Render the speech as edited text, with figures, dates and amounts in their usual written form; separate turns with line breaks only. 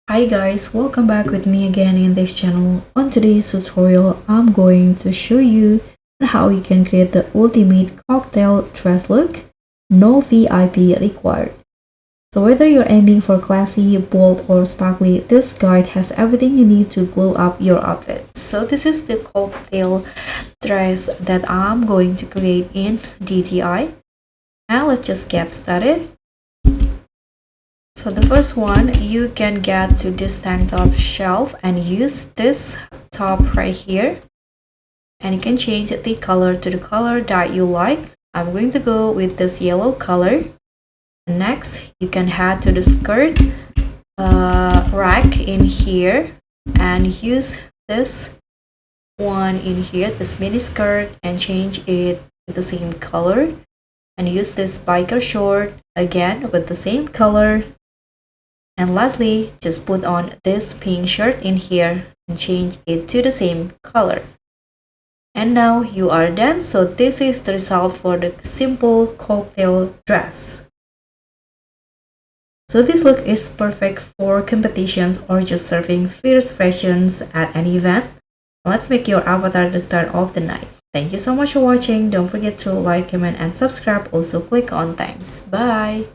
Hi guys, welcome back with me again in this channel. On today's tutorial, I'm going to show you how you can create the ultimate cocktail dress look, no VIP required. So whether you're aiming for classy, bold or sparkly, this guide has everything you need to glow up your outfit. So this is the cocktail dress that I'm going to create in DTI. Now let's just get started. So the first one, you can get to this tank top shelf and use this top right here, and you can change the color to the color that you like. I'm going to go with this yellow color. Next, you can head to the skirt rack in here and use this one in here, this mini skirt, and change it to the same color, and use this biker short again with the same color. And lastly, just put on this pink shirt in here and change it to the same color. And now you are done. So this is the result for the simple cocktail dress. So this look is perfect for competitions or just serving fierce fashions at an event. Let's make your avatar the start of the night. Thank you so much for watching. Don't forget to like, comment, and subscribe. Also click on thanks. Bye.